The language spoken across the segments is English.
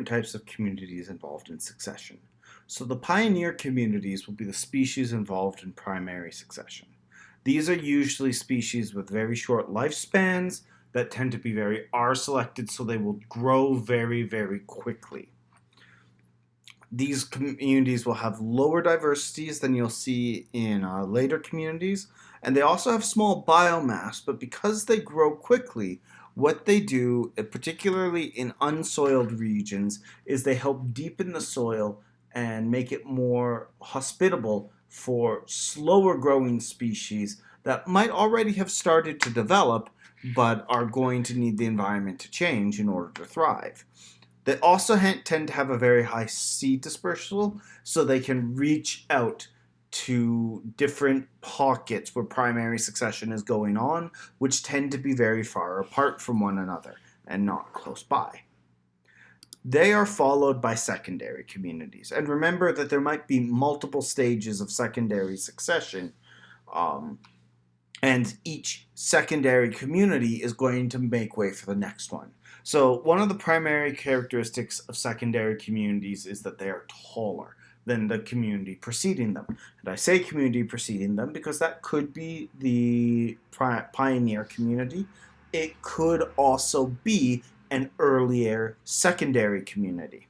types of communities involved in succession. So the pioneer communities will be the species involved in primary succession. These are usually species with very short lifespans that tend to be very R selected, so they will grow very, very quickly. These communities will have lower diversities than you'll see in later communities, and they also have small biomass, but because they grow quickly, what they do, particularly in unsoiled regions, is they help deepen the soil and make it more hospitable for slower growing species that might already have started to develop but are going to need the environment to change in order to thrive. They also tend to have a very high seed dispersal, so they can reach out to different pockets where primary succession is going on, which tend to be very far apart from one another and not close by. They are followed by secondary communities. And remember that there might be multiple stages of secondary succession, um, and each secondary community is going to make way for the next one. So one of the primary characteristics of secondary communities is that they are taller than the community preceding them. And I say community preceding them because that could be the pioneer community. It could also be an earlier secondary community.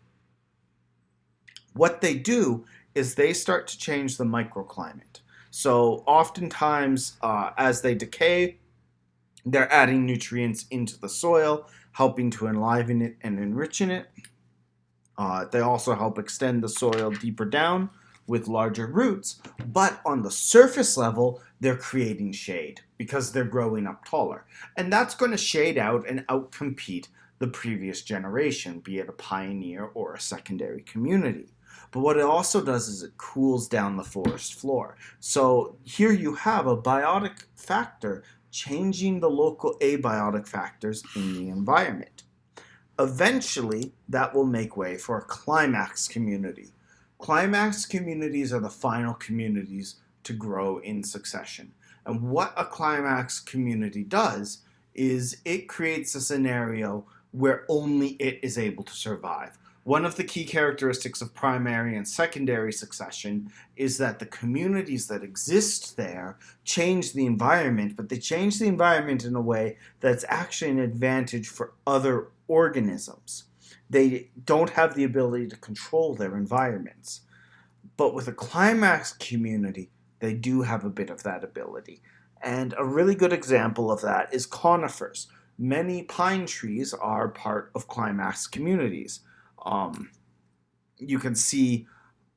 What they do is they start to change the microclimate. So oftentimes, as they decay, they're adding nutrients into the soil, helping to enliven it and enrich it. They also help extend the soil deeper down with larger roots, but on the surface level, they're creating shade because they're growing up taller. And that's going to shade out and outcompete the previous generation, be it a pioneer or a secondary community. But what it also does is it cools down the forest floor. So here you have a biotic factor changing the local abiotic factors in the environment. Eventually, that will make way for a climax community. Climax communities are the final communities to grow in succession. And what a climax community does is it creates a scenario where only it is able to survive. One of the key characteristics of primary and secondary succession is that the communities that exist there change the environment, but they change the environment in a way that's actually an advantage for other organisms. They don't have the ability to control their environments. But with a climax community, they do have a bit of that ability. And a really good example of that is conifers. Many pine trees are part of climax communities. You can see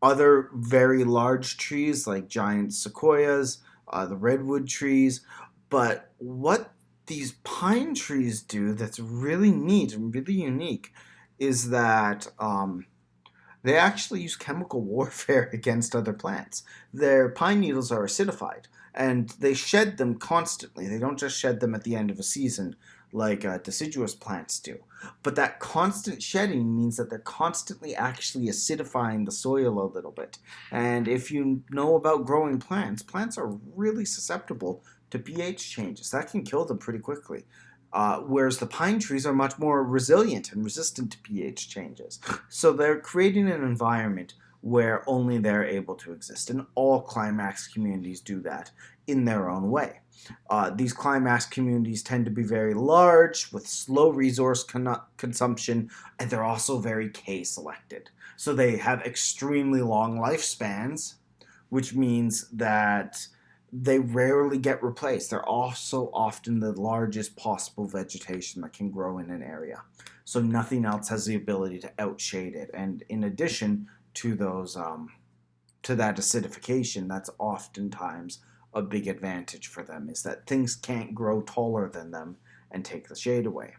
other very large trees like giant sequoias, the redwood trees, but what these pine trees do that's really neat and really unique is that they actually use chemical warfare against other plants. Their pine needles are acidified, and they shed them constantly. They don't just shed them at the end of a season like deciduous plants do. But that constant shedding means that they're constantly actually acidifying the soil a little bit. And if you know about growing plants, plants are really susceptible to pH changes. That can kill them pretty quickly. Whereas the pine trees are much more resilient and resistant to pH changes. So they're creating an environment where only they're able to exist. And all climax communities do that in their own way. These climax communities tend to be very large with slow resource consumption, and they're also very K selected. So they have extremely long lifespans, which means that they rarely get replaced. They're also often the largest possible vegetation that can grow in an area. So nothing else has the ability to outshade it. And in addition to those, to that acidification, that's oftentimes a big advantage for them, is that things can't grow taller than them and take the shade away.